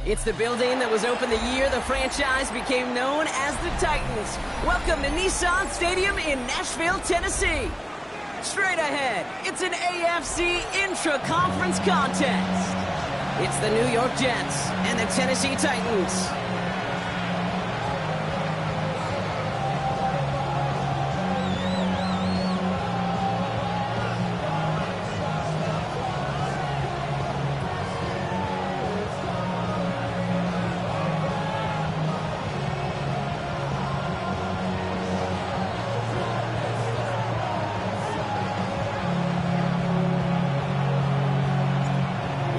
It's the building that was opened the year the franchise became known as the Titans. Welcome to Nissan Stadium in Nashville, Tennessee. Straight ahead, it's an AFC intra-conference contest. It's the New York Jets and the Tennessee Titans.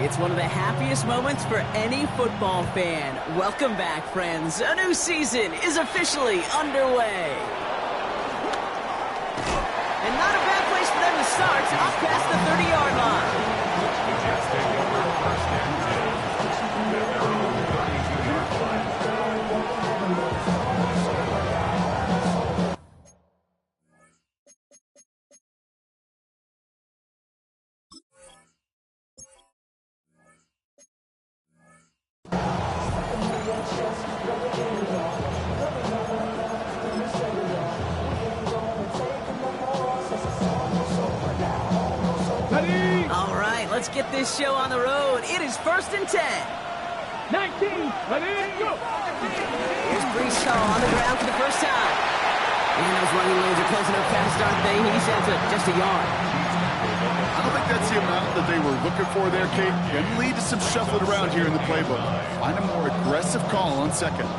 It's one of the happiest moments for any football fan. Welcome back, friends. A new season is officially underway. And not a bad place for them to start, up past the 30-yard line. The Jets take over first and 10 at their own 32-yard line. All right, let's get this show on the road. It is 1st and 10. 19, ready, go! Here's Brees Hall on the ground for the first time. And those running lanes are closing up fast, aren't they? He's down to just a yard. I don't think that's the amount that they were looking for there, Kate. And lead to some shuffling around here in the playbook. Find a more aggressive call on second.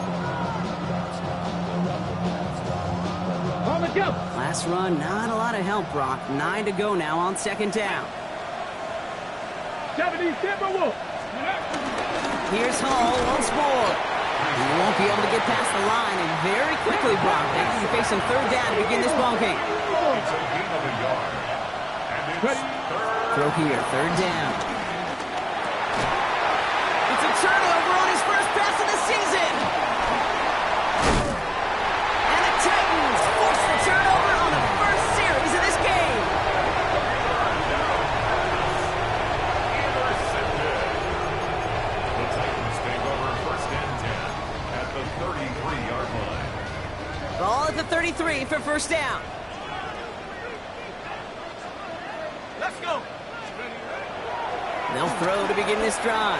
On the go! Last run, not a lot of help, Brock. 9 to go now on second down. 70, Timberwolves! Here's Hall once more. He won't be able to get past the line, and very quickly, Brock, they can face some third down to begin this ballgame. It's a gain of a yard. And it's Throw here, third down. It's a turnover on his first pass of the season. And the Titans force the turnover on the first series of this game. The Titans take over first and 10 at the 33-yard line. Ball at the 33 for first down. Let's go! They'll throw to begin this drive.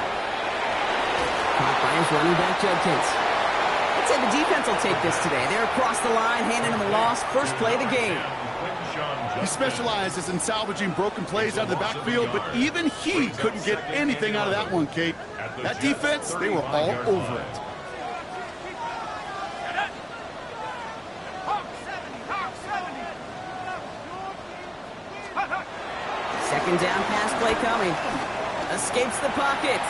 Caught by his running back, Judkins. I'd say the defense will take this today. They're across the line, handing them a loss. First play of the game. He specializes in salvaging broken plays out of the backfield, but even he couldn't get anything out of that one, Kate. That defense, they were all over it. Second down pass play coming. Escapes the pocket.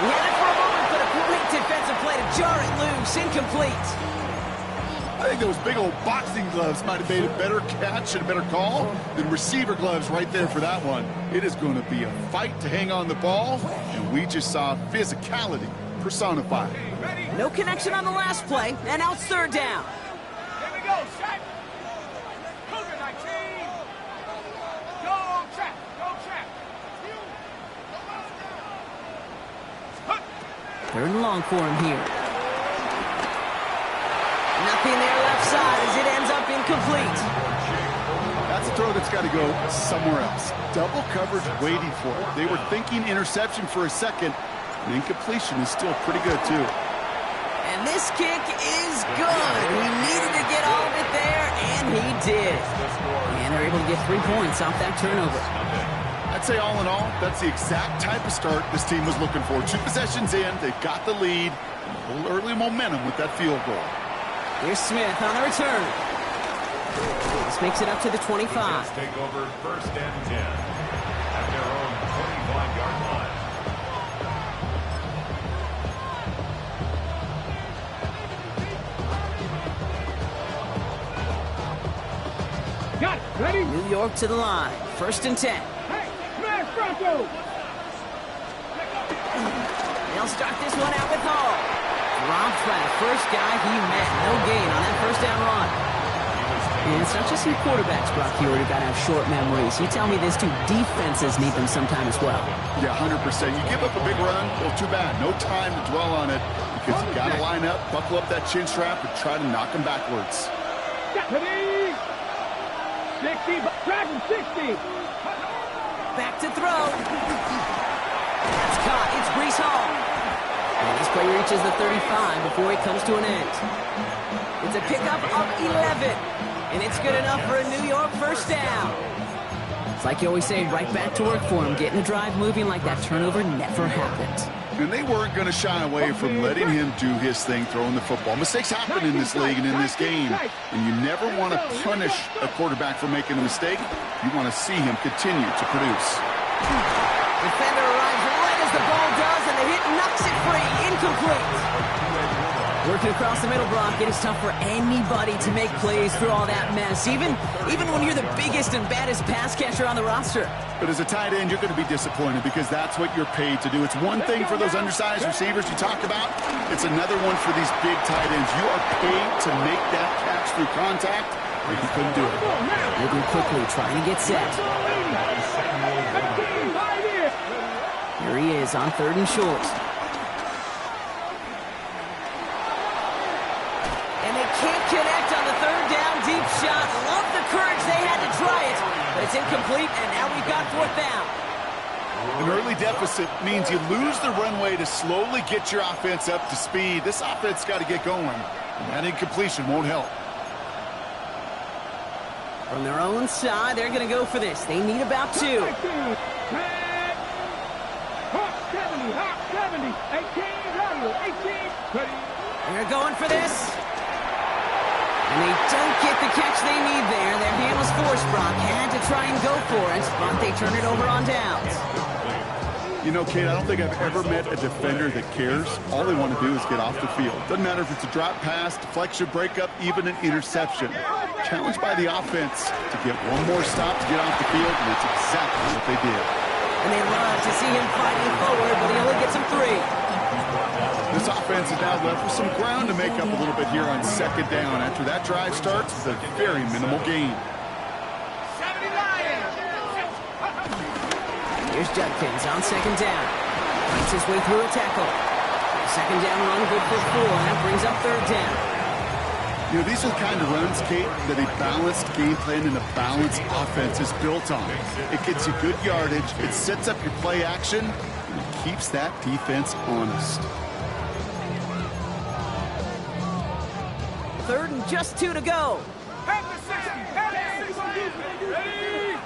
He had it for a moment, but a great defensive play to jar it loose. Incomplete. I think those big old boxing gloves might have made a better catch and a better call than receiver gloves right there for that one. It is going to be a fight to hang on the ball, and we just saw physicality personified. No connection on the last play, and now it's third down. Here we go, Shaq. Cougar 19. Go, Trap. Go, Trap. Third and long for him here. Nothing there left side as it ends up incomplete. That's a throw that's got to go somewhere else. Double coverage waiting for it. They were thinking interception for a second. And incompletion is still pretty good, too. And this kick is good. He needed to get all of it there, and he did. And they're able to get 3 points off that turnover. I'd say all in all, that's the exact type of start this team was looking for. 2 possessions in, they've got the lead, and a little early momentum with that field goal. Here's Smith on the return. This makes it up to the 25. Take over first and 10 at their own 25-yard line. Got it. Ready? New York to the line. First and 10. Hey, smash Bronco. They'll start this one out with Hall. Dropped by the first guy he met. No gain on that first down run. And it's not just your quarterbacks, Brock, you already got to have short memories. You tell me this too, defenses need them sometime as well. Yeah, 100%. You give up a big run, well, too bad. No time to dwell on it because you got to line up, buckle up that chin strap, and try to knock them backwards. Ready? 60, Dragon 60. Back to throw. That's caught. It's Breece Hall. And this play reaches the 35 before it comes to an end. It's a pickup of 11. And it's good enough for a New York first down. It's like you always say, right back to work for him. Getting the drive moving like that turnover never happened. And they weren't going to shy away from letting him do his thing throwing the football. Mistakes happen in this league and in this game. And you never want to punish a quarterback for making a mistake. You want to see him continue to produce. Defender arrives right as the ball does, and the hit knocks it free. Incomplete. Working across the middle, Brock, it is tough for anybody to make plays through all that mess, even when you're the biggest and baddest pass catcher on the roster. But as a tight end, you're going to be disappointed because that's what you're paid to do. It's one thing for those undersized receivers you talk about. It's another one for these big tight ends. You are paid to make that catch through contact, but you couldn't do it. Moving quickly, trying to get set. Here he is on third and short. And they can't connect on the third down deep shot. Love the courage they had to try it, but it's incomplete, and now we've got fourth down. An early deficit means you lose the runway to slowly get your offense up to speed. This offense got to get going, and that incompletion won't help. From their own side, they're going to go for this. They need about 2. Hawk 70, Hawk 70, 18, ready. They're going for this. And they don't get the catch they need there. Their hand was forced, Brock. Had to try and go for it, but they turn it over on downs. You know, Kate, I don't think I've ever met a defender that cares. All they want to do is get off the field. Doesn't matter if it's a drop pass, deflection, breakup, even an interception. Challenged by the offense to get one more stop to get off the field, and it's exactly what they did. And they love to see him fighting forward, but he only gets him 3. This offense is now left with some ground to make up a little bit here on second down after that drive starts with a very minimal gain. Here's Judkins on second down. Fights his way through a tackle. Second down run, good for 4, and that brings up third down. You know, these are the kind of runs, Kate, that a balanced game plan and a balanced offense is built on. It gets you good yardage, it sets up your play action, and it keeps that defense honest. third and just 2 to go. Pass the 60. Pass the 60. Ready?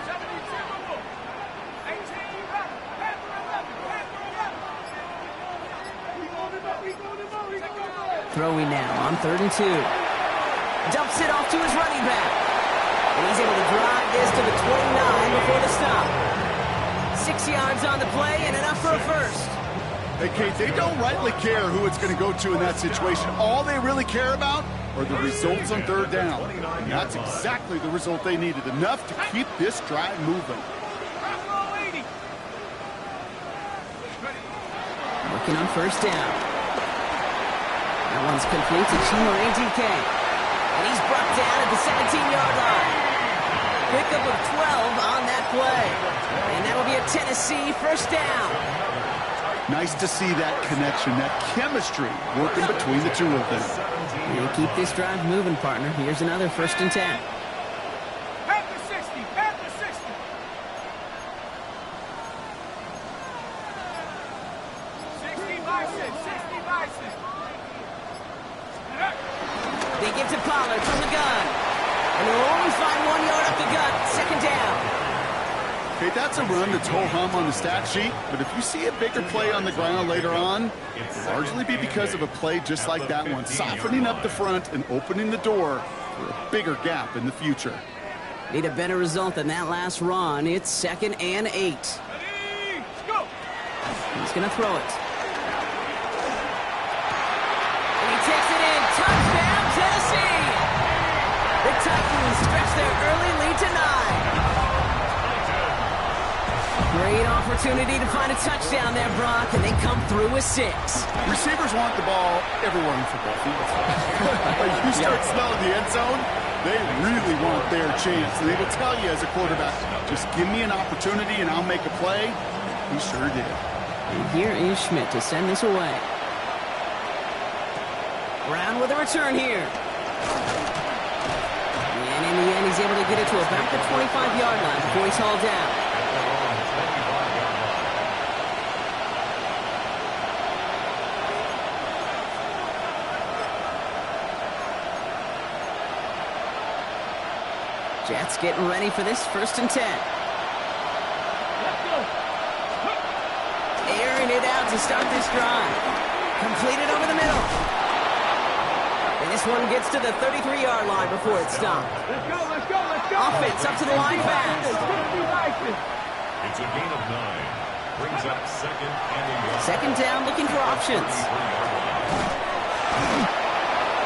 72. 18. Pass the 11. Pass the 11. Throwing now on 3rd and 2. Dumps it off to his running back. And he's able to drive this to the 29 before the stop. 6 yards on the play and enough for a first. Hey, Kate, they don't rightly care who it's going to go to in that situation. All they really care about are the results on 3rd down. And that's exactly the result they needed. Enough to keep this drive moving. Working on 1st down. That one's complete to Chimere DK. And he's brought down at the 17-yard line. Pickup of 12 on that play. And that'll be a Tennessee 1st down. Nice to see that connection, that chemistry working between the two of them. You keep this drive moving, partner. Here's another 1st and 10. Pass the 60. Pass the 60. 60 by 6. 60 by 6. They give to Pollard from the gun. And they'll only find 1 yard up the gut. 2nd down. Okay, that's a run that's ho-hum on the stat sheet, but if you see a bigger play on the ground later on, it'll largely be because of a play just like that one, softening up the front and opening the door for a bigger gap in the future. Need a better result than that last run. It's 2nd and 8. Ready? Go. He's going to throw it. And he takes it in. Touchdown, Tennessee! The Titans stretch their early lead to 9. Great opportunity to find a touchdown there, Brock, and they come through with 6. Receivers want the ball everywhere in football fields. When you start smelling the end zone, they really want their chance. And they will tell you as a quarterback, just give me an opportunity and I'll make a play. He sure did. And here is Schmidt to send this away. Brown with a return here. And in the end, he's able to get it to about the 25-yard line before he's hauled down. Jets getting ready for this 1st and 10. Airing it out to start this drive. Completed over the middle. And this one gets to the 33-yard line before it stopped. Let's go, let's go, let's go. Offense up to the line fast. It's a gain of 9. Brings up 2nd and a yard. 2nd down, looking for options.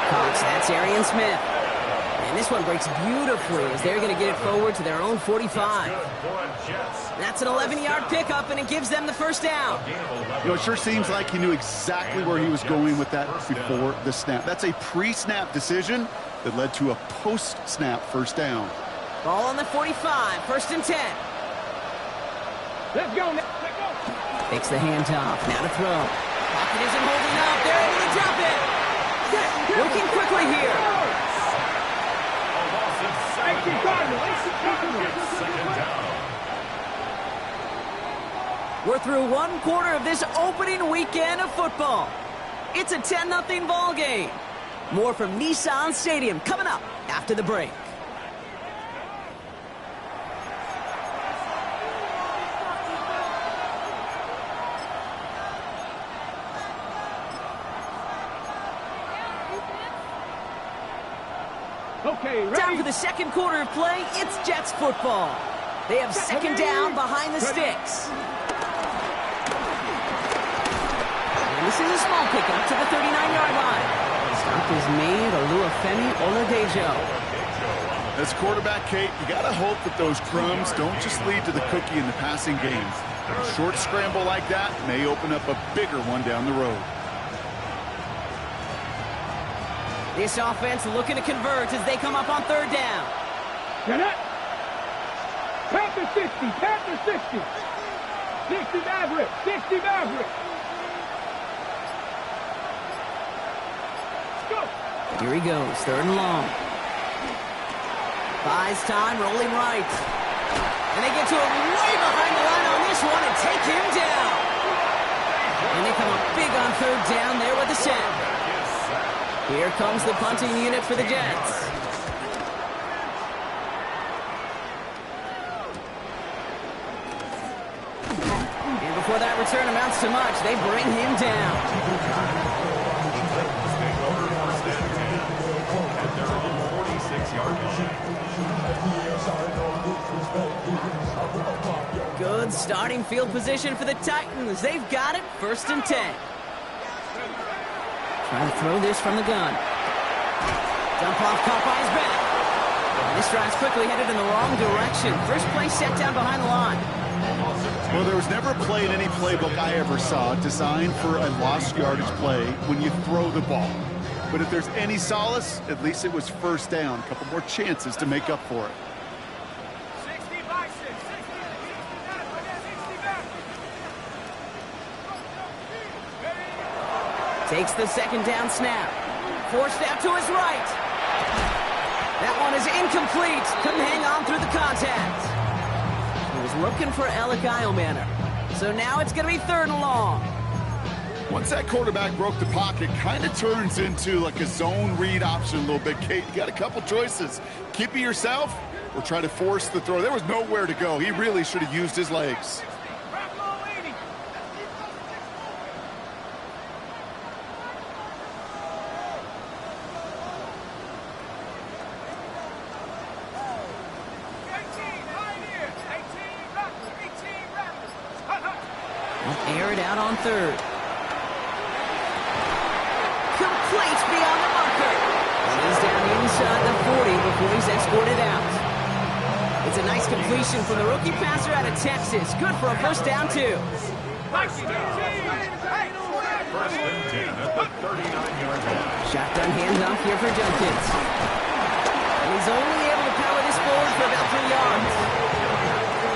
Cox, that's Arian Smith. And this one breaks beautifully as they're going to get it forward to their own 45. That's an 11-yard pickup, and it gives them the 1st down. You know, it sure seems like he knew exactly where he was going with that before the snap. That's a pre-snap decision that led to a post-snap 1st down. Ball on the 45, 1st and 10. Let's go, let's go. Takes the handoff, now to throw. Pocket isn't holding up, they're able to drop it. Working quickly here. We're through 1 quarter of this opening weekend of football. It's a 10-0 ball game. More from Nissan Stadium coming up after the break. Okay, ready? Time for the 2nd quarter of play. It's Jets football. They have 2nd down behind the sticks. And this is a small pickup to the 39-yard line. Stop is made. Oluwafemi Oladejo. As quarterback, Kate, you got to hope that those crumbs don't just lead to the cookie in the passing game. A short scramble like that may open up a bigger one down the road. This offense looking to convert as they come up on 3rd down. Get it. Panther 60, Panther 60. 60 Maverick, 60 Maverick. Let's go. Here he goes, 3rd and long. Buys time, rolling right. And they get to him way behind the line on this one and take him down. And they come up big on 3rd down there with the sack. Here comes the punting unit for the Jets. And before that return amounts to much, they bring him down. At their own 46-yard line. Good starting field position for the Titans. They've got it, 1st and 10. Trying to throw this from the gun. Dump off, caught by his back. This drive's quickly headed in the wrong direction. First play set down behind the line. Well, there was never a play in any playbook I ever saw designed for a lost yardage play when you throw the ball. But if there's any solace, at least it was 1st down. A couple more chances to make up for it. 60 by 6, 60 back. Takes the 2nd down snap. Forced out to his right. That one is incomplete. Couldn't hang on through the contact. He was looking for Alec Eilmanner. So now it's going to be 3rd and long. Once that quarterback broke the pocket, kind of turns into like a zone read option a little bit, Kate. You got a couple choices. Keep it yourself or try to force the throw. There was nowhere to go. He really should have used his legs. Air it out on 3rd. Complete beyond the marker. And he's down inside the 40 before he's escorted out. It's a nice completion from the rookie passer out of Texas. Good for a 1st down, too. 1st and 10 at the 39-yard line. Shotgun handoff here for Jenkins. And he's only able to power this forward for about 3 yards.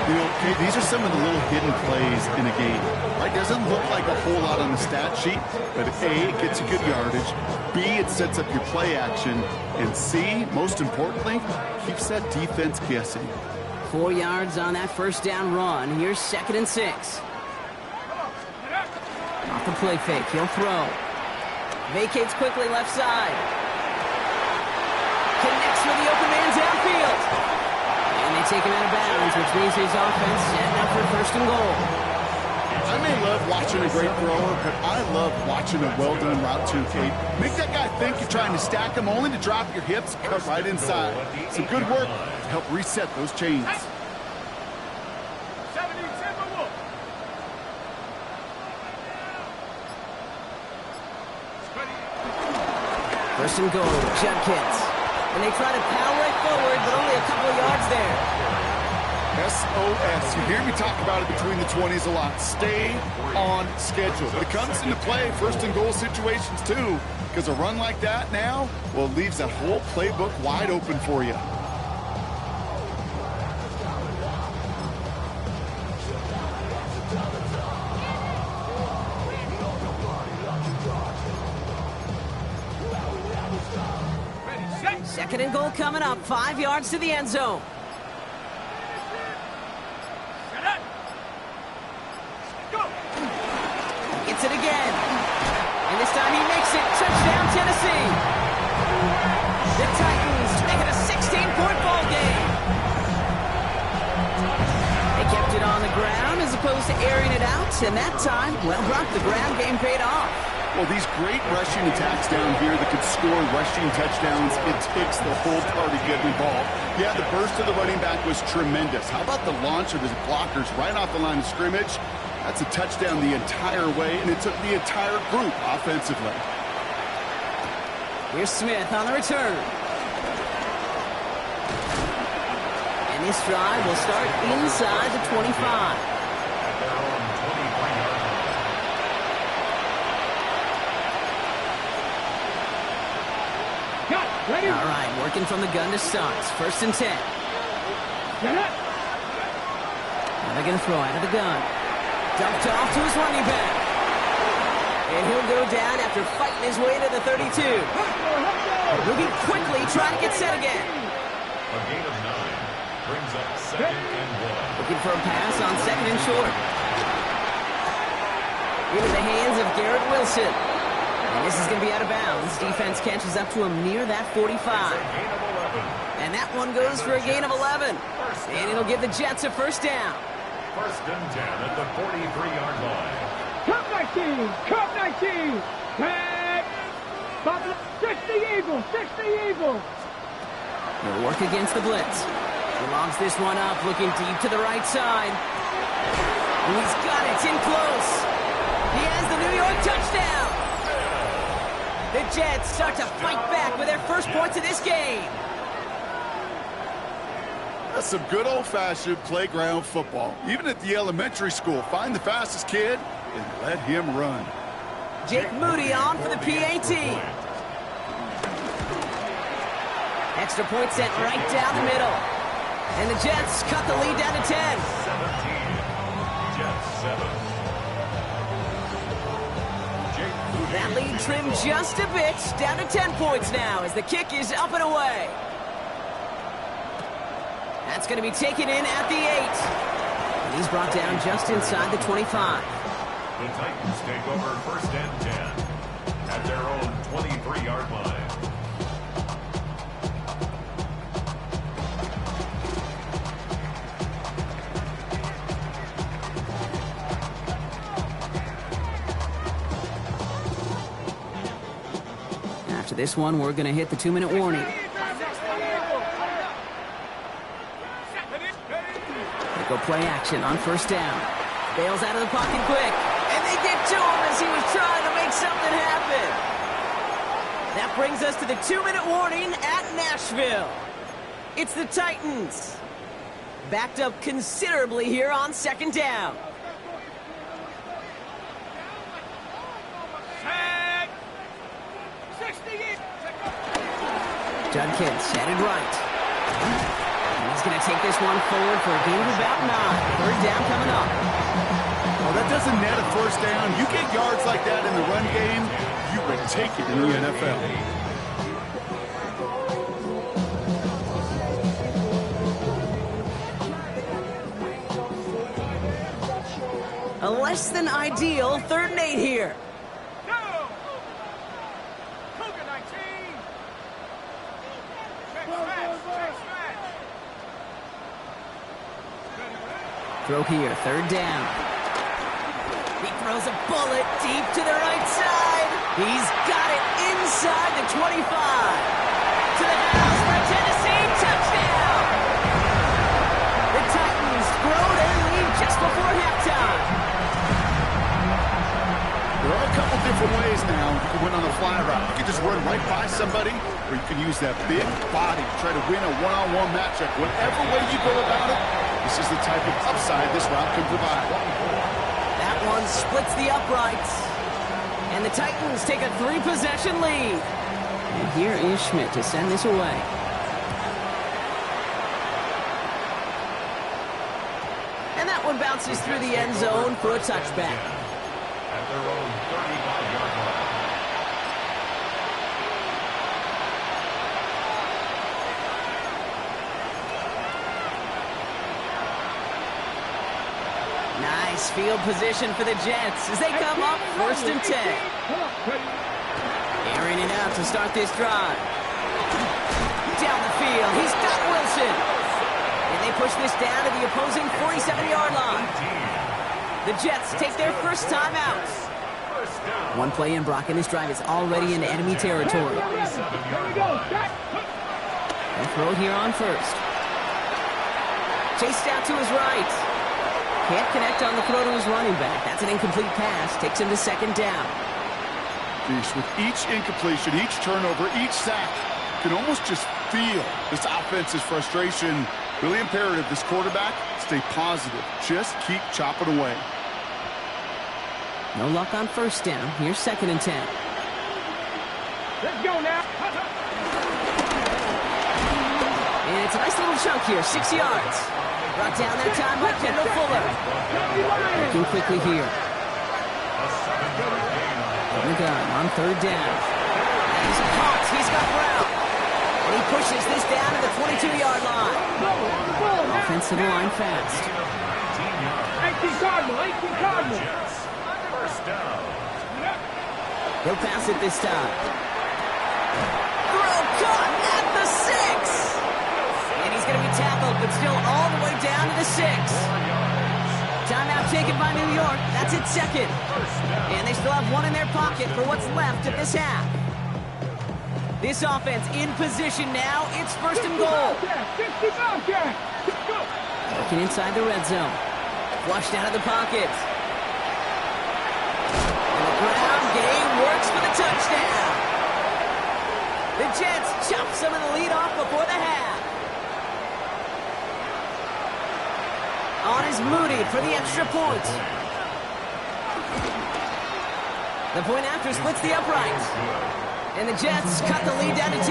You know, Kate, these are some of the little hidden plays in a game. Right? Doesn't look like a whole lot on the stat sheet, but A, it gets you good yardage. B, it sets up your play action. And C, most importantly, keeps that defense guessing. 4 yards on that 1st down run. Here's 2nd and 6. Off the play fake, he'll throw. Vacates quickly left side. Connects with the open man downfield. And they take him out of bounds, which means his offense setting up for 1st and goal. I may love watching a great thrower, but I love watching a well-done route too, Kate. Make that guy think you're trying to stack him only to drop your hips and cut right inside. Some good work to help reset those chains. 70 Timberwolf. First and goal, Judkins. And they try to power it forward, but only a couple of yards there. SOS. You hear me talk about it between the 20s a lot. Stay on schedule. But it comes into play 1st and goal situations too, because a run like that now, well, it leaves that whole playbook wide open for you. Second and goal coming up, 5 yards to the end zone. Gets it again. And this time he makes it. Touchdown, Tennessee. The Titans make it a 16-point ball game. They kept it on the ground as opposed to airing it out. And that time, well, Brock, the ground game paid off. Well, these great rushing attacks down here that could score rushing touchdowns, it takes the whole party getting involved. Yeah, the burst of the running back was tremendous. How about the launch of his blockers right off the line of scrimmage? That's a touchdown the entire way, and it took the entire group offensively. Here's Smith on the return. And this drive will start inside the 25. All right, working from the gun to Suggs. 1st and 10. Now they're going to throw out of the gun. Dumped off to his running back. And he'll go down after fighting his way to the 32. Moving quickly, trying to get set again. A gain of 9 brings up 2nd and 1. Looking for a pass on 2nd and short. Into the hands of Garrett Wilson. And this is going to be out of bounds. Defense catches up to him near that 45. And that one goes for a gain of 11. And it'll give the Jets a first down. First and 10 at the 43-yard line. Cup 19! Cup 19! Tag! 60 Eagles! 60 Eagles! They'll work against the blitz. He lobs this one up, looking deep to the right side. And he's got it, it's in close. He has the New York touchdown. The Jets start to fight back with their first points of this game. That's some good old-fashioned playground football. Even at the elementary school, find the fastest kid and let him run. Jake Moody on for the PAT. Extra point sent right down the middle. And the Jets cut the lead down to 10. 17. Jets 7. Jake Moody. That lead trimmed just a bit, down to 10 points now as the kick is up and away. That's going to be taken in at the 8. And he's brought down just inside the 25. The Titans take over first and 10 at their own 23-yard line. After this one, we're going to hit the 2-minute warning. They go play action on first down. Bails out of the pocket quick. And they get to him as he was trying to make something happen. That brings us to the 2-minute warning at Nashville. It's the Titans. Backed up considerably here on second down. Judkins headed right. And he's going to take this one forward for a gain of about 9. Third down coming up. Well, that doesn't net a first down. You get yards like that in the run game, you would take it in the NFL. A less than ideal 3rd and 8 here. Throw here, 3rd down. He throws a bullet deep to the right side. He's got it inside the 25. To the house for a Tennessee touchdown. The Titans grow their lead just before halftime. There are a couple different ways now. You can win on the fly route. You can just run right by somebody, or you can use that big body to try to win a one-on-one matchup. Whatever way you go about it, this is the type of upside this route can provide. That one splits the uprights. And the Titans take a 3-possession lead. And here is Schmidt to send this away. And that one bounces through the end zone for a touchback. At their own 35-yard line. Nice field position for the Jets as they come up 1st and 10. Airing it out to start this drive. Down the field, he's got Wilson. And they push this down to the opposing 47-yard line. The Jets take their first time out. One play in, Brock, and this drive is already in enemy territory. And throw here on first. Chased out to his right. Can't connect on the throw to his running back. That's an incomplete pass. Takes him to 2nd down. With each incompletion, each turnover, each sack, you can almost just feel this offense's frustration. Really imperative, this quarterback, stay positive. Just keep chopping away. No luck on first down. Here's 2nd and 10. Let's go now. And it's a nice little chunk here, 6 yards. Brought down that time by Kendall Fuller. Looking quickly here. In the gun on 3rd down. He's caught. He's got Brown. And he pushes this down to the 22-yard line. Offensive line fast. 18 Cardinal. 18 Cardinal. First down. He'll pass it this time. Throw caught at the 6. And he's going to be tackled, but still all the way down to the 6. Timeout taken by New York. That's its second. And they still have one in their pocket for what's left of this half. This offense in position now. It's first and goal. Looking inside the red zone. Flushed out of the pocket. And the ground game works for the touchdown. The Jets chop some of the lead off before the half. On is Moody for the extra point. The point after splits the uprights. And the Jets cut the lead down to 10.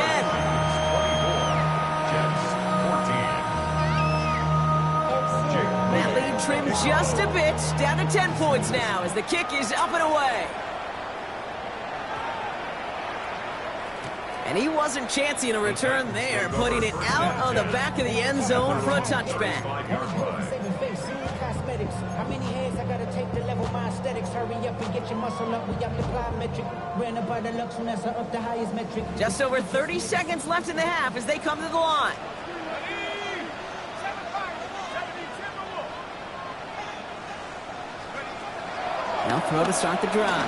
That lead trimmed just a bit, down to 10 points now as the kick is up and away. And he wasn't chancing a return there, putting it out on the back of the end zone for a touchback. How many heads I gotta take to level my aesthetics? Hurry up and get your muscle up. We got the plyometric. Ran up by the lux when that's up the highest metric. Just over 30 seconds left in the half as they come to the line. Now throw to start the drive.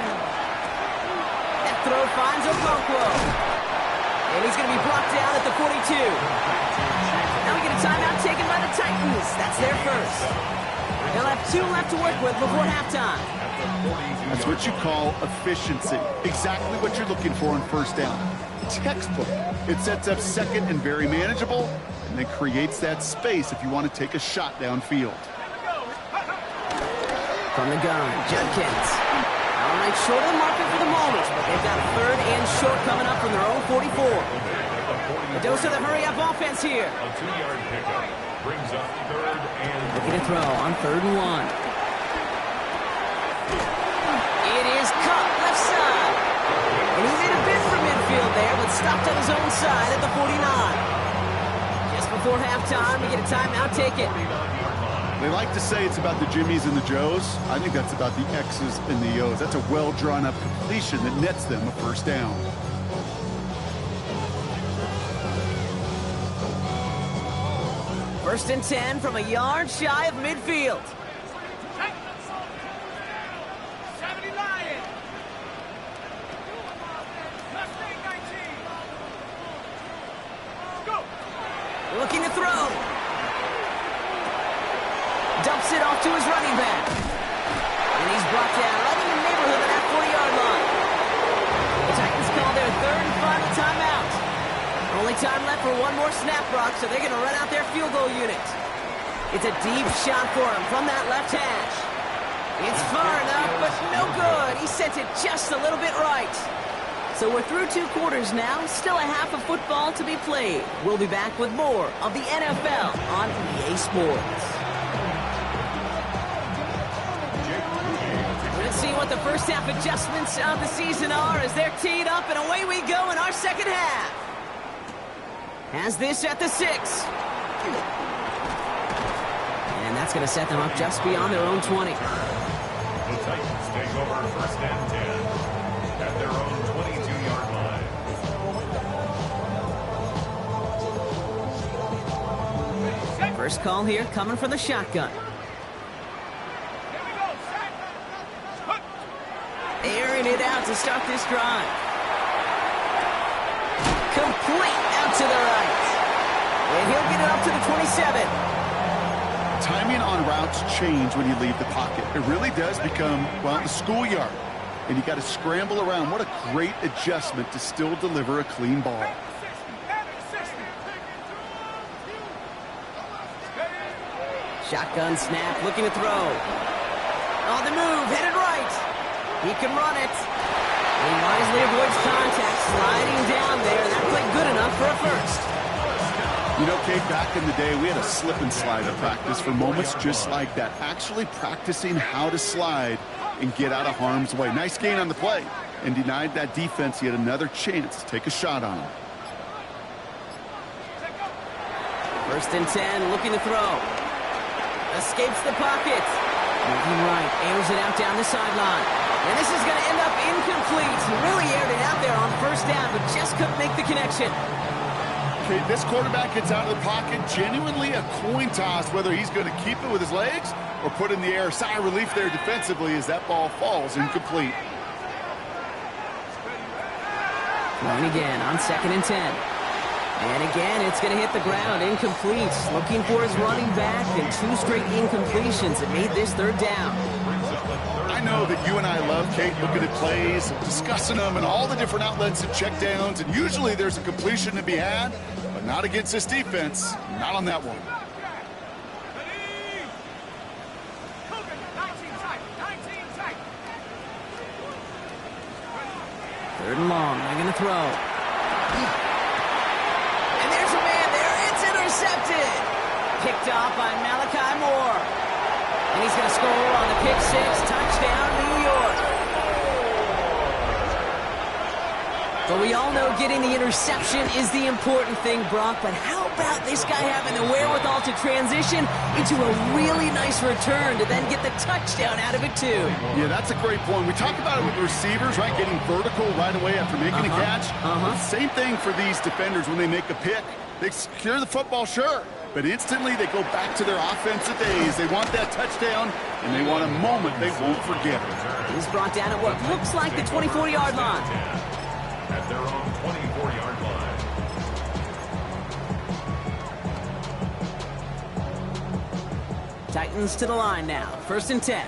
That throw finds Okonkwo. And he's going to be blocked down at the 42. Now we get a timeout taken by the Titans. That's their first. They'll have 2 left to work with before halftime. That's what you call efficiency. Exactly what you're looking for on first down. Textbook. It sets up second and very manageable, and then creates that space if you want to take a shot downfield. From the gun, Judkins. All right, short of the market for the moment, but they've got a third and short coming up from their own 44. A dose of the hurry-up offense here. A 2-yard pickup brings up third and looking to throw on 3rd and 1. It is caught left side. And he made a bid for midfield there, but stopped on his own side at the 49. Just before halftime, we get a timeout taken. They like to say it's about the Jimmies and the Joes. I think that's about the X's and the O's. That's a well-drawn-up completion that nets them a first down. First and 10 from a yard shy of midfield. 70 Lions. Go. Looking to throw. Dumps it off to his running back. And he's brought down right in the neighborhood of that 40-yard line. The Titans call their third and final timeout. Only time left for one more snap, Brock, so they're going to run out their field goal unit. It's a deep shot for him from that left hash. It's far enough, but no good. He sent it just a little bit right. So we're through 2 quarters now. Still a half of football to be played. We'll be back with more of the NFL on EA Sports. Let's see what the first half adjustments of the season are as they're teed up, and away we go in our second half. Has this at the 6. And that's going to set them up just beyond their own 20. the Titans take over first and 10 at their own 22-yard line. First call here coming from the shotgun. Airing it out to start this drive. Complete out to the right. And he'll get it up to the 27. Timing on routes change when you leave the pocket. It really does become, well, the schoolyard. And you got to scramble around. What a great adjustment to still deliver a clean ball. Shotgun snap, looking to throw. On the move, headed right. He can run it. He wisely avoids contact, sliding down there. That played good enough for a first. You know, Kate, back in the day, we had a slip and slide at practice for moments just like that. Actually practicing how to slide and get out of harm's way. Nice gain on the play, and denied that defense yet another chance to take a shot on him. First and 10, looking to throw. Escapes the pocket. Moving right, airs it out down the sideline. And this is going to end up incomplete. Really first down, but just couldn't make the connection. Okay, this quarterback gets out of the pocket, genuinely a coin toss whether he's going to keep it with his legs or put it in the air. Sigh of relief there defensively as that ball falls incomplete. Throwing again on 2nd and 10. And again, it's going to hit the ground, incomplete. Looking for his running back, and 2 straight incompletions that made this 3rd down. I know that you and I love, Kate, looking at plays, discussing them, and all the different outlets and checkdowns, and usually there's a completion to be had, but not against this defense, not on that one. 3rd and long, they're going to throw. And there's a man there, it's intercepted. Picked off by Malachi Moore. And he's going to score on the pick 6, touchdown New York. But we all know getting the interception is the important thing, Brock. But how about this guy having the wherewithal to transition into a really nice return to then get the touchdown out of it, too? Yeah, that's a great point. We talk about it with receivers, right? Getting vertical right away after making a catch. Same thing for these defenders when they make a pick. They secure the football, sure. But instantly they go back to their offensive days. They want that touchdown, and they want a moment they won't forget. He's brought down at what looks like the 24-yard line. At their own 24-yard line. Titans to the line now. 1st and 10.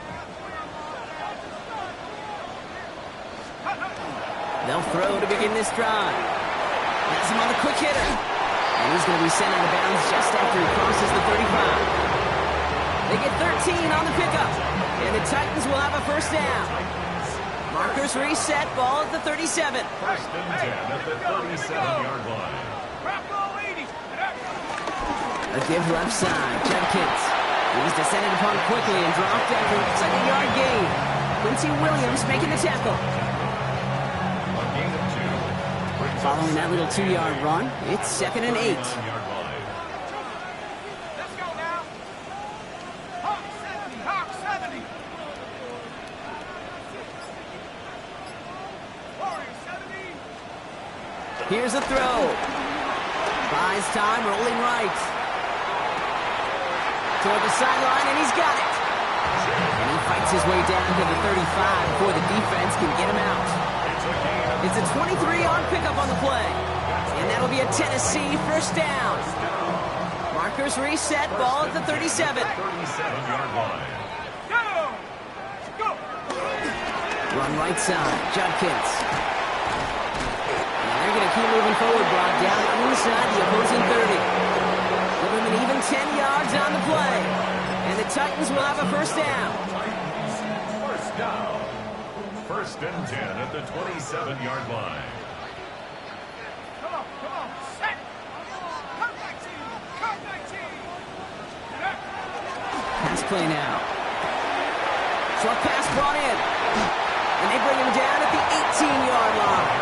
They'll throw to begin this drive. Has him on the quick hitter. And he's going to be sent out of bounds just after he crosses the 35. They get 13 on the pickup. And the Titans will have a 1st down. Markers reset, ball at the 37. 1st and 10 at the 37-yard line. A give left side, Judkins. He's descended upon quickly and dropped after a 2nd-yard gain. Quincy Williams making the tackle. A gain of 2. Following that little 2-yard run, it's 2nd and 8. Let's go now. Hawk 70, Hawk 70. Warrior 70. Here's a throw. Buys time, rolling right. Toward the sideline, and he's got it. And he fights his way down to the 35 before the defense can get him out. It's a 23-yard pickup on the play. And that'll be a Tennessee 1st down. Markers reset, ball at the 37. 37-yard line. Go! Go! Run right side, Judkins. And they're going to keep moving forward, Brock, down inside the opposing 30. Give him an even 10 yards on the play. And the Titans will have a 1st down. 1st down. 1st and 10 at the 27-yard line. Come on, set! Come 19! Pass play now. Short pass brought in. And they bring him down at the 18-yard line.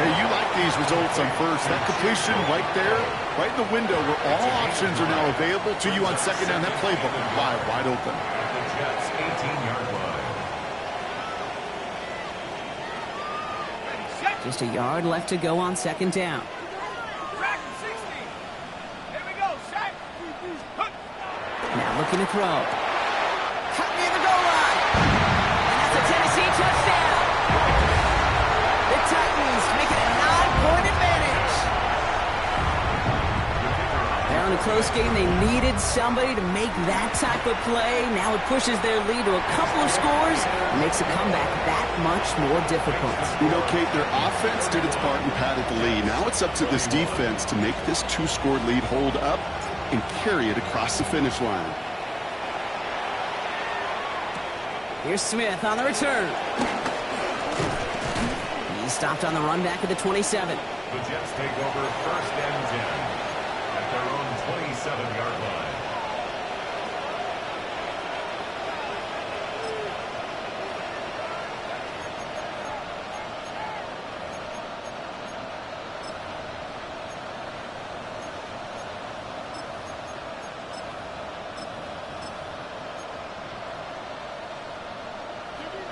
Hey, you like these results on 1st. That completion right there, right in the window where all options are now available to you on 2nd down. That playbook will fly wide open. The Jets' 18-yard line. Just a yard left to go on 2nd down. Track 60. Here we go, set. Now looking to throw. Cut near the goal line. And that's a Tennessee touchdown. The Titans make it a 9-point advantage. They're on a close game. They needed somebody to make that type of play. Now it pushes their lead to a couple of scores and makes a comeback that much more difficult. You know, Kate, their offense did its part and padded the lead. Now it's up to this defense to make this 2-score lead hold up and carry it across the finish line. Here's Smith on the return. He stopped on the run back at the 27. The Jets take over 1st and 10 at their own 27-yard line.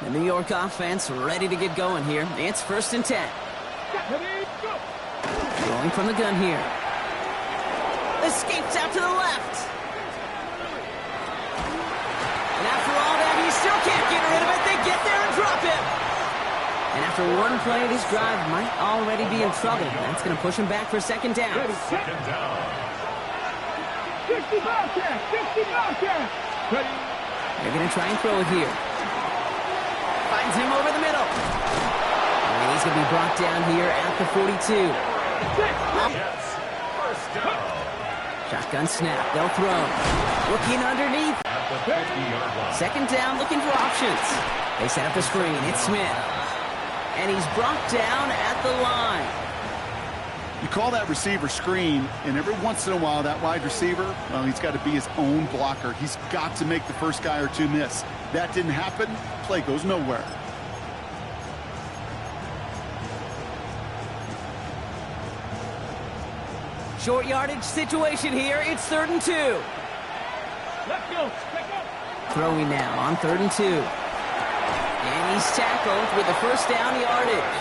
The New York offense ready to get going here. It's 1st and 10. Throwing from the gun here. Escapes out to the left. And after all that, he still can't get rid of it. They get there and drop him. And after one play, this drive might already be in trouble. That's going to push him back for second down. Second down. 60 Bobcat! 60 Bobcat! They're going to try and throw it here. Finds him over the middle. And he's going to be brought down here at the 42. Jets. First down. Shotgun snap. They'll throw. Looking underneath. At the 50-yard line. Second down, looking for options. They set up a screen. It's Smith. And he's brought down at the line. You call that receiver screen, and every once in a while, that wide receiver, well, he's got to be his own blocker. He's got to make the first guy or two miss. That didn't happen. Play goes nowhere. Short yardage situation here. It's 3rd and 2. Let's go! Let's go! Throwing now on 3rd and 2. And he's tackled with the first down yardage.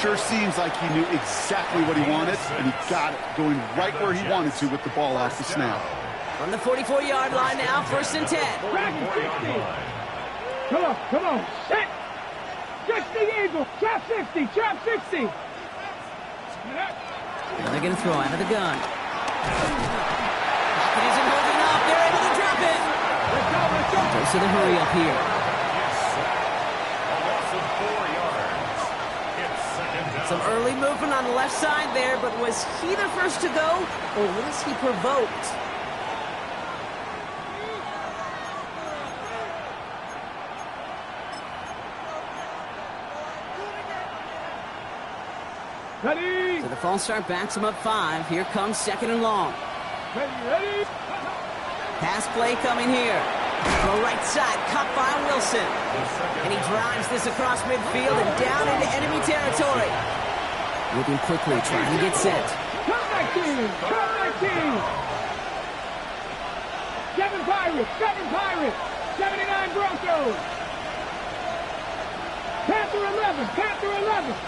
Sure seems like he knew exactly what he wanted, and he got it, going right where he wanted to with the ball off the snap. From the 44-yard line now, 1st and 10. Come on, set! 60 Eagle, trap 60, trap 60! Now they're going to throw out of the gun. Pocket isn't holding up. They're able to drop it. Let's go! Goes to the hurry up here. A loss of 4 yards. It's second down. Some early movement on the left side there, but was he the first to go, or was he provoked? Ready! So the false start backs him up 5. Here comes 2nd and long. Ready! Pass play coming here. From right side, cut by Wilson. And he drives this across midfield and down into enemy territory. Moving quickly, trying to get set. Come back team! Come back team! 7 Pirates! 79 Broncos! Panther 11!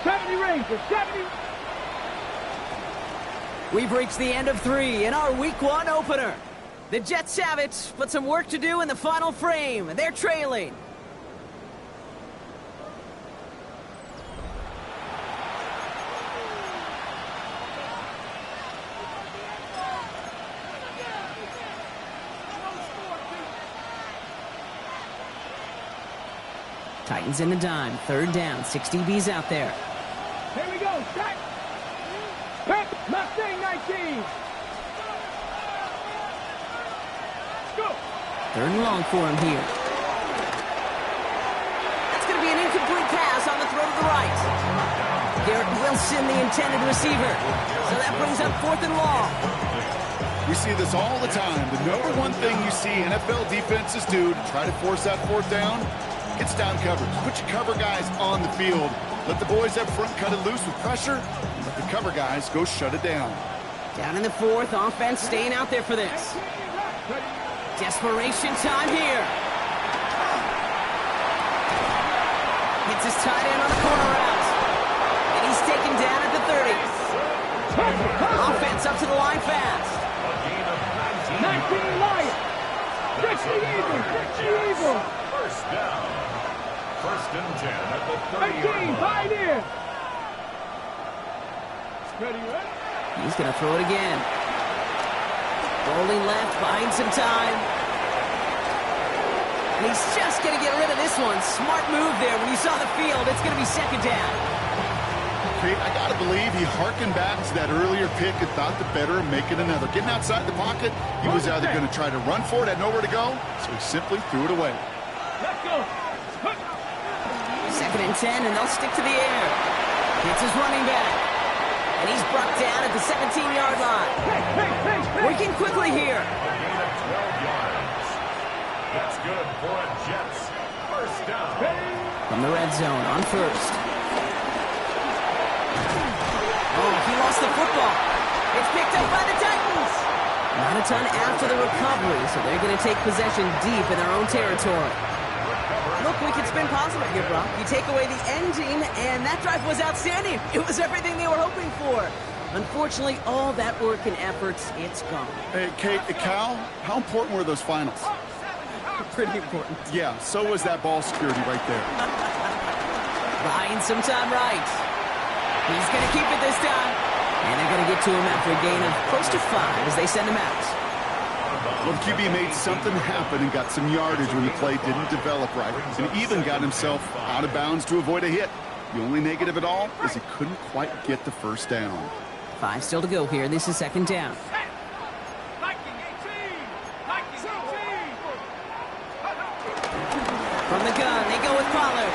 70 Rangers! 70... We've reached the end of 3 in our Week 1 opener. The Jets have it, but some work to do in the final frame. They're trailing. Titans in the dime. 3rd down. 6 DBs out there. Here we go, set! Pep, Mustang 19! Go! 3rd and long for him here. That's going to be an incomplete pass on the throw to the right. Garrett Wilson, the intended receiver. So that brings up 4th and long. We see this all the time. The number one thing you see NFL defenses do to try to force that 4th down, it's down coverage. Put your cover guys on the field. Let the boys up front cut it loose with pressure. Let the cover guys go shut it down. Down in the 4th, offense staying out there for this. Desperation time here. Hits his tight end on the corner route. And he's taken down at the 30. Offense up to the line fast. 19 Lions! 60 Eagles! 60 Eagles! First down. 1st and 10 at the 30-yard 18, line. Pioneer! Ready? He's going to throw it again. Rolling left, buying some time. And he's just going to get rid of this one. Smart move there. When you saw the field, it's going to be 2nd down. Okay, I got to believe he harkened back to that earlier pick and thought the better of making another. Getting outside the pocket, he was either going to try to run for it, had nowhere to go, so he simply threw it away. Let's go! 2nd and 10, and they'll stick to the air. It's his running back. And he's brought down at the 17-yard line. Working quickly here. A gain of 12 yards. That's good for a Jets. First down. From the red zone on 1st. Oh, he lost the football. It's picked up by the Titans. Not a ton after the recovery, so they're going to take possession deep in their own territory. They'll quick it's been possible here, Brock. You take away the ending, and that drive was outstanding. It was everything they were hoping for. Unfortunately, all that work and efforts, it's gone. Hey, Kate, Cal, how important were those finals? Pretty important. Yeah, so was that ball security right there. Buying some time right. He's going to keep it this time. And they're going to get to him after a gain of close to 5 as they send him out. Well, the QB made something happen and got some yardage when the play didn't develop right. And even got himself out of bounds to avoid a hit. The only negative at all is he couldn't quite get the first down. 5 still to go here. This is second down. From the gun, they go with Pollard.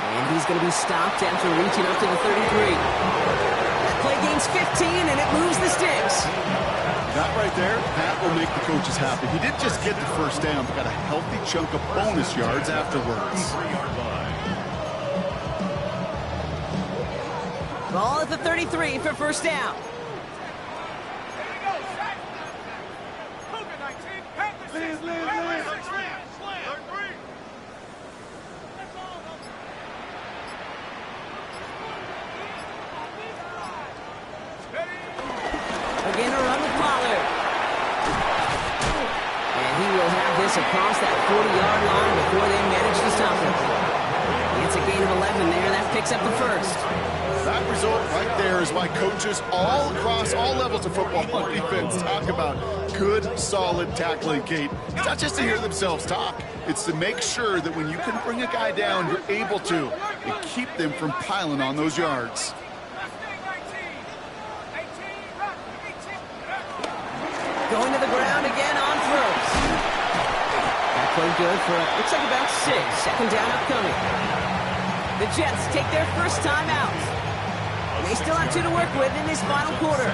And he's going to be stopped after reaching up to the 33. That play gains 15, and it moves the sticks. That right there, that will make the coaches happy. He didn't just get the first down, but got a healthy chunk of bonus yards afterwards. Ball at the 33 for first down. Again, a run with Pollard. And he will have this across that 40-yard line before they manage to stop him. It's a gain of 11 there. That picks up the first. That result right there is why coaches all across all levels of football on defense talk about good, solid tackling, Kate. It's not just to hear themselves talk. It's to make sure that when you can bring a guy down, you're able to, and keep them from piling on those yards. Going to the ground again on throws. That play good for, looks like about 6. Second down upcoming. The Jets take their first time out. They still have 2 to work with in this final quarter.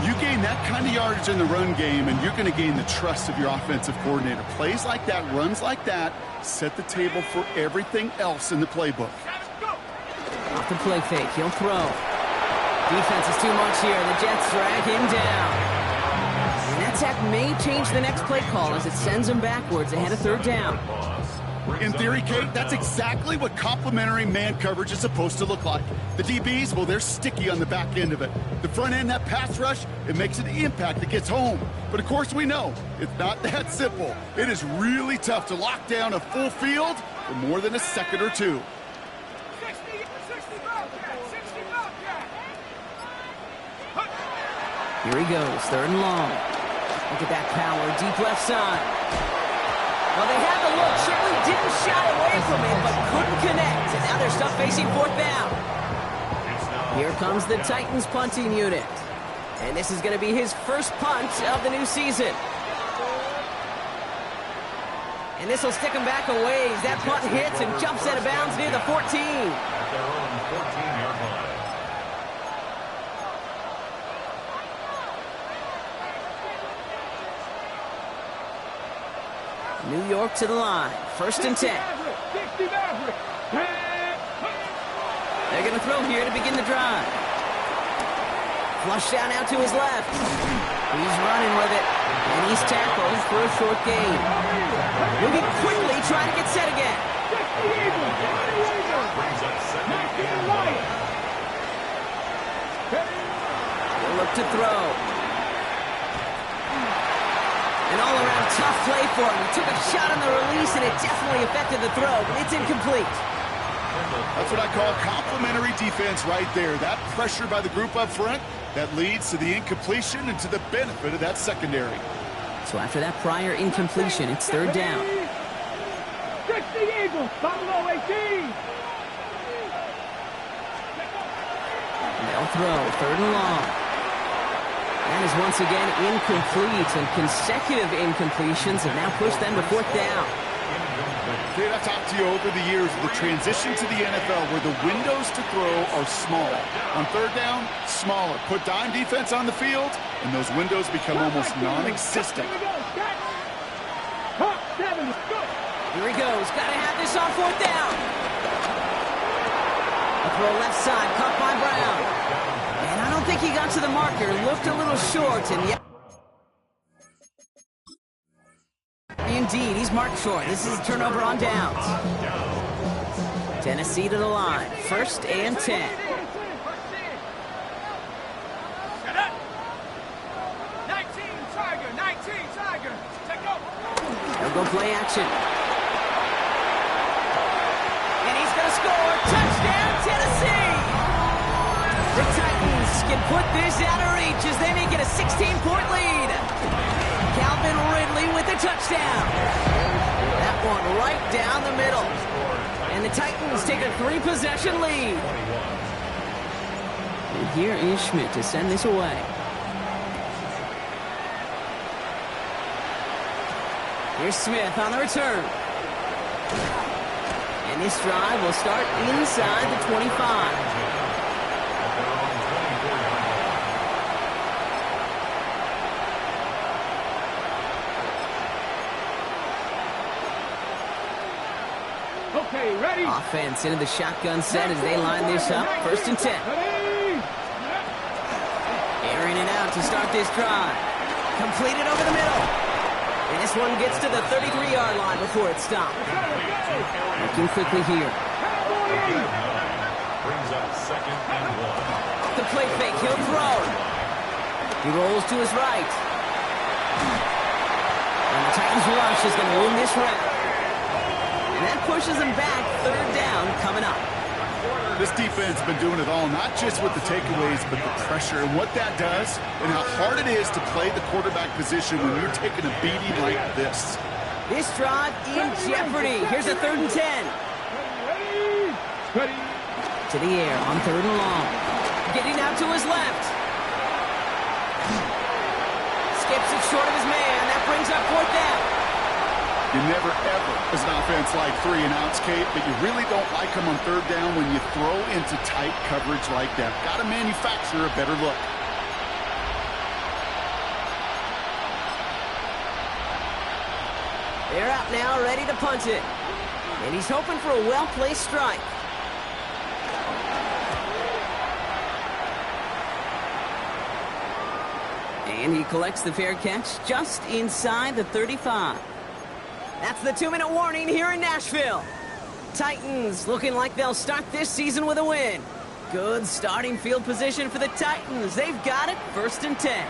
You gain that kind of yardage in the run game, and you're going to gain the trust of your offensive coordinator. Plays like that, runs like that, set the table for everything else in the playbook. Off the play fake, he'll throw. Defense is too much here. The Jets drag him down. And that sack may change the next play call as it sends him backwards ahead of third down. In theory, Kate, that's exactly what complementary man coverage is supposed to look like. The DBs, well, they're sticky on the back end of it. The front end, that pass rush, it makes an impact that gets home. But of course we know, it's not that simple. It is really tough to lock down a full field for more than a second or two. Here he goes, third and long. Look at that power, deep left side. Well, they had the look, certainly didn't shy away from it, but couldn't connect. And now they're stuck facing fourth down. Here comes the Titans punting unit. And this is going to be his first punt of the new season. And this will stick him back a ways. That punt hits and jumps out of bounds near the 14. At their own 14-yard line. New York to the line. First and 10. They're going to throw here to begin the drive. Flush down out to his left. He's running with it. And he's tackled for a short gain. Moving quickly, trying to get set again. He'll look to throw. An all-around tough play for him. He took a shot on the release, and it definitely affected the throw, but it's incomplete. That's what I call complementary defense right there. That pressure by the group up front, that leads to the incompletion and to the benefit of that secondary. So after that prior incompletion, it's third down. 60 Eagles, Buffalo 18. They'll throw, third and long. That is once again incomplete, and consecutive incompletions have now pushed them to fourth down. Dave, I've talked to you over the years of the transition to the NFL where the windows to throw are small. On third down, smaller. Put dime defense on the field, and those windows become almost non-existent. Here he goes. Got to have this on fourth down. A throw left side, caught by Brown. And I don't think he got to the marker. Looked a little short, and yet being indeed. He's marked short. This is a turnover on downs. Tennessee to the line. 1st and 10. Set up. 19 Tiger, 19 Tiger. Take over. They'll go play action. And he's going to score. Touchdown, Tennessee! The Titans can put this out of reach as they make it a 16-point lead. Calvin Ridley with the touchdown. That one right down the middle. And the Titans take a 3-possession lead. And here is Schmidt to send this away. Here's Smith on the return. And this drive will start inside the 25. Okay, ready? Offense into the shotgun set as they line this up. 1st and 10. Airing it out to start this drive. Completed over the middle. And this one gets to the 33-yard line before it stopped. Looking quickly here. Brings up 2nd and 1. The play fake, he'll throw. He rolls to his right. And the Titans rush is going to win this round. And that pushes them back. 3rd down coming up. This defense has been doing it all, not just with the takeaways, but the pressure and what that does and how hard it is to play the quarterback position when you're taking a beating like this. This drive in jeopardy. Here's a 3rd and 10. Ready. To the air on 3rd and long. Getting out to his left. Skips it short of his man. That brings up 4th down. You never, ever, as an offense, like 3-and-outs, Kate, but you really don't like them on 3rd down when you throw into tight coverage like that. Got to manufacture a better look. They're out now, ready to punt it. And he's hoping for a well-placed strike. And he collects the fair catch just inside the 35. That's the 2-minute warning here in Nashville. Titans looking like they'll start this season with a win. Good starting field position for the Titans. They've got it. 1st and 10.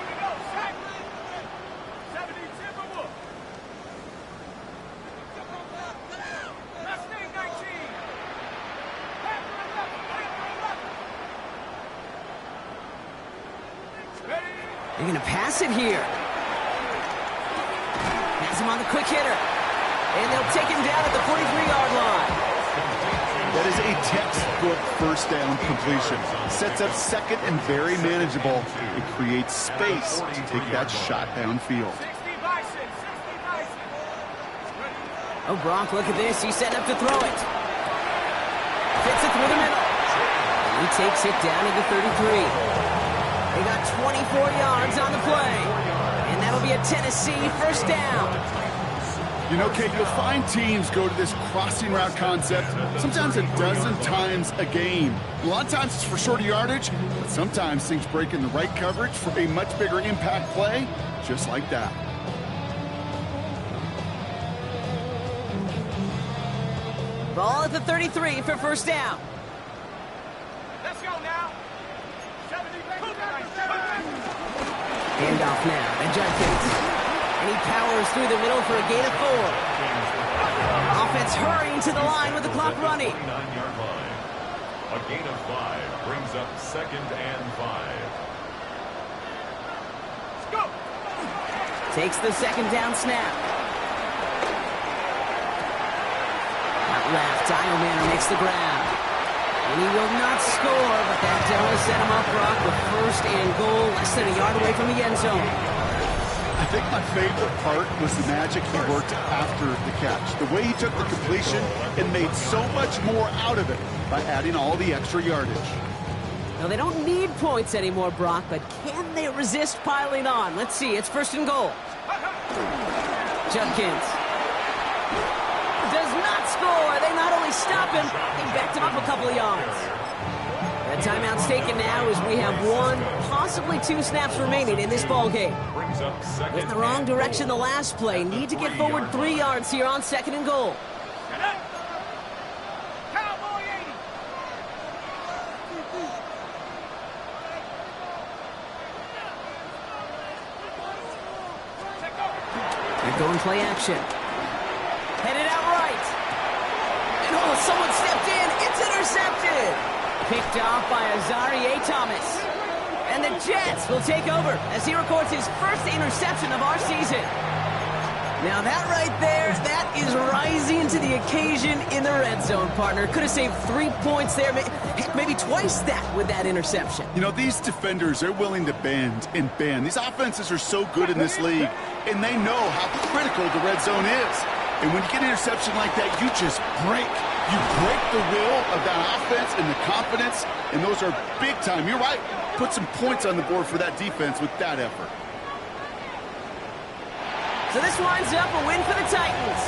They're going to pass it here. Has him on the quick hitter. And they'll take him down at the 43-yard line. That is a textbook 1st down completion. Sets up 2nd and very manageable. It creates space to take that shot downfield. Oh, Brock, look at this. He's setting up to throw it. Fits it through the middle. And he takes it down to the 33. They got 24 yards on the play. And that'll be a Tennessee 1st down. You know, Kate, you'll find teams go to this crossing route concept sometimes a dozen times a game. A lot of times it's for shorter yardage, but sometimes things break in the right coverage for a much bigger impact play, just like that. Ball at the 33 for 1st down. Let's go now. Handoff now to Judkins. And he powers through the middle for a gain of 4. Offense hurrying to the line with the clock running. 9-yard line. A gain of 5 brings up 2nd and 5. Let's go. Takes the 2nd down snap. Out left, Dialman makes the grab. And he will not score, but that does set him up, Brock, with 1st and goal, less than a yard away from the end zone. I think my favorite part was the magic he worked after the catch. The way he took the completion and made so much more out of it by adding all the extra yardage. Now, they don't need points anymore, Brock, but can they resist piling on? Let's see. It's 1st and goal. Judkins does not score. They not only stop him, they backed him up a couple of yards. The Timeout's taken now as we have one, possibly two snaps remaining in this ball game. Brings up second. Went in the wrong direction the last play. Need to get forward 3 yards here on 2nd and goal. Cowboy 80. Take over. And going play action. Headed out right. And oh, someone stepped in. It's intercepted. Picked off by Azarie Thomas. And the Jets will take over as he records his first interception of our season. Now that right there, that is rising to the occasion in the red zone, partner. Could have saved 3 points there, maybe twice that with that interception. You know, these defenders, they're willing to bend and bend. These offenses are so good in this league, and they know how critical the red zone is. And when you get an interception like that, you just break. You break the will of that offense and the confidence, and those are big time. You're right. Put some points on the board for that defense with that effort. So this winds up a win for the Titans.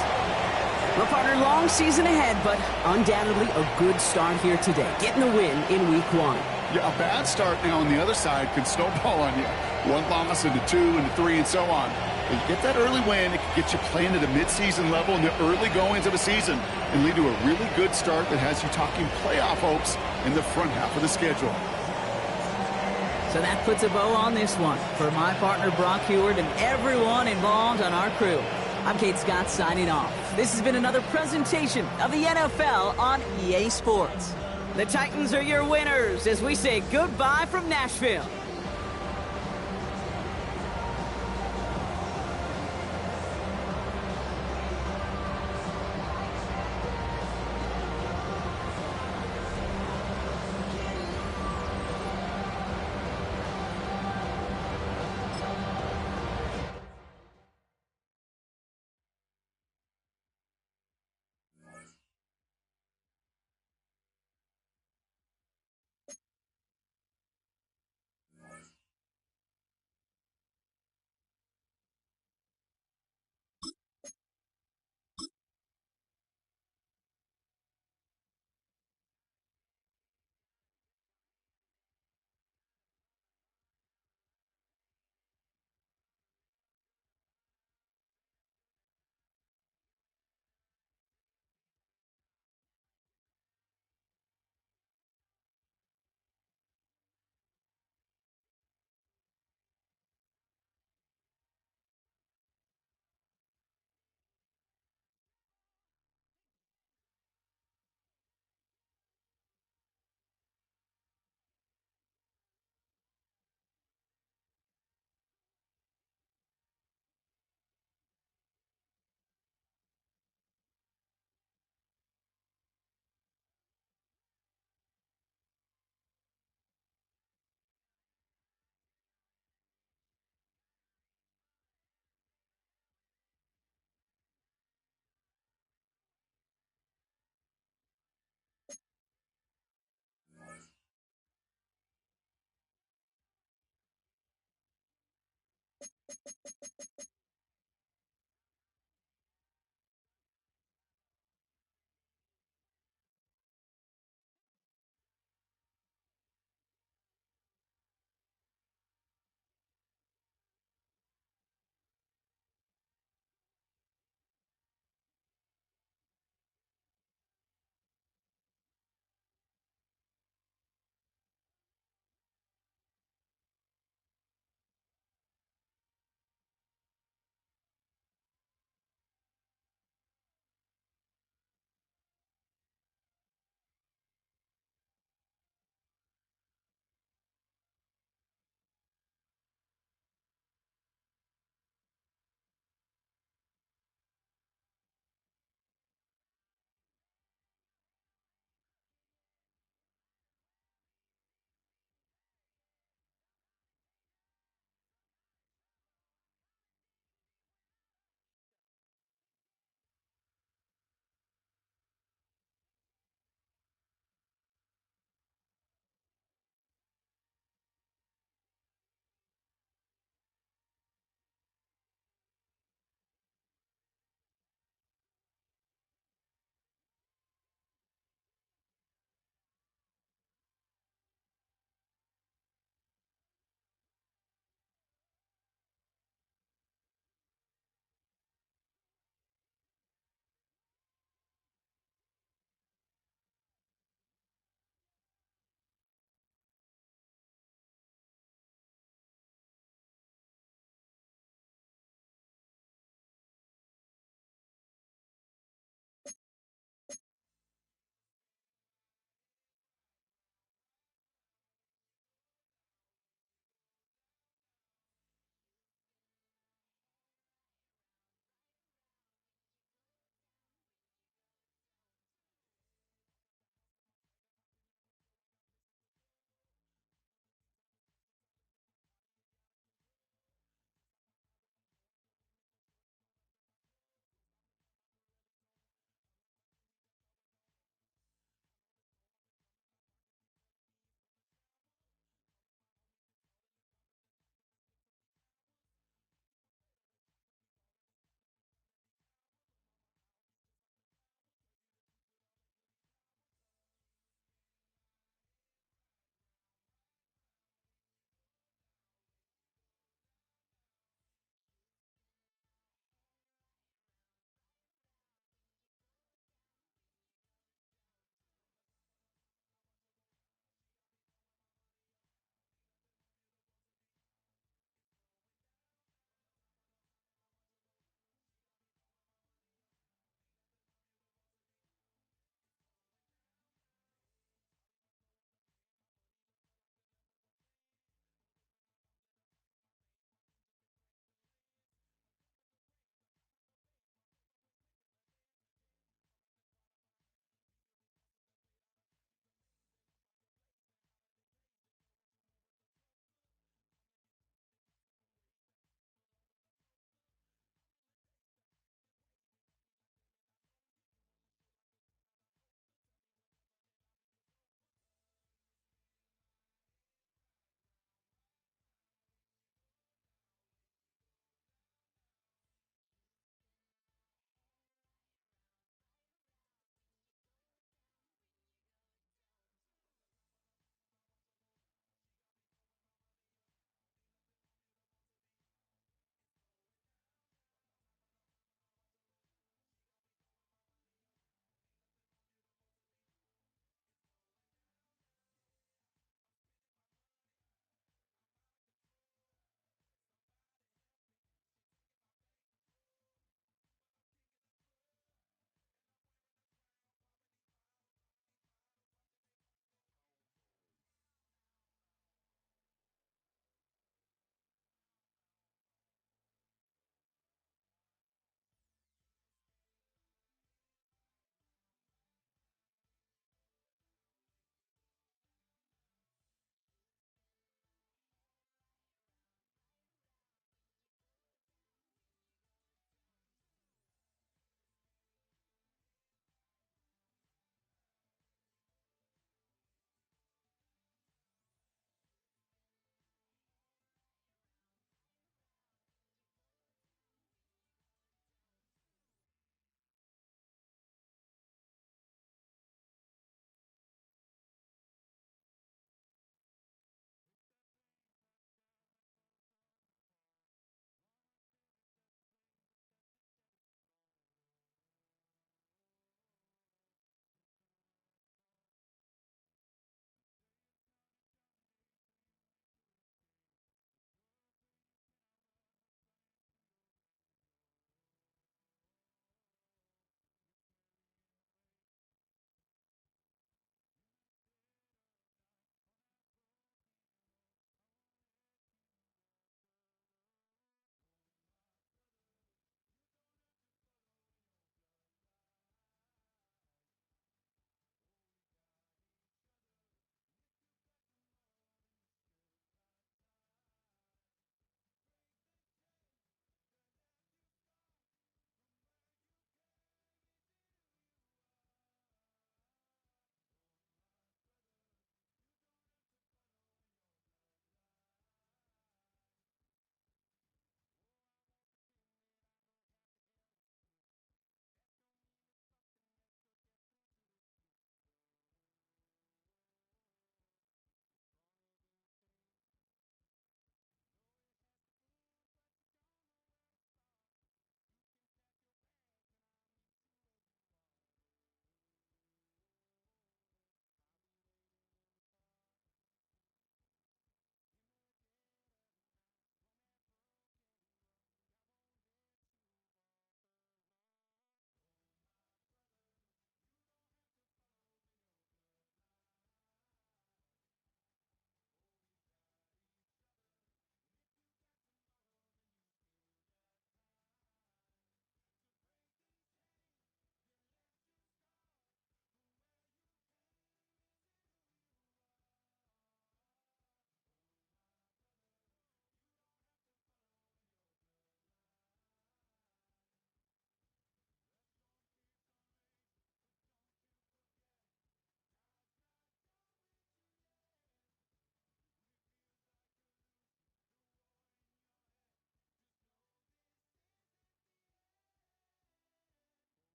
Well, partner, long season ahead, but undoubtedly a good start here today, getting the win in Week 1. Yeah, a bad start now on the other side can snowball on you. 1 loss into 2 into 3 and so on. But you get that early win, it can get you playing at a midseason level in the early goings of a season and lead to a really good start that has you talking playoff hopes in the front half of the schedule. So that puts a bow on this one. For my partner, Brock Heward, and everyone involved on our crew, I'm Kate Scott signing off. This has been another presentation of the NFL on EA Sports. The Titans are your winners as we say goodbye from Nashville.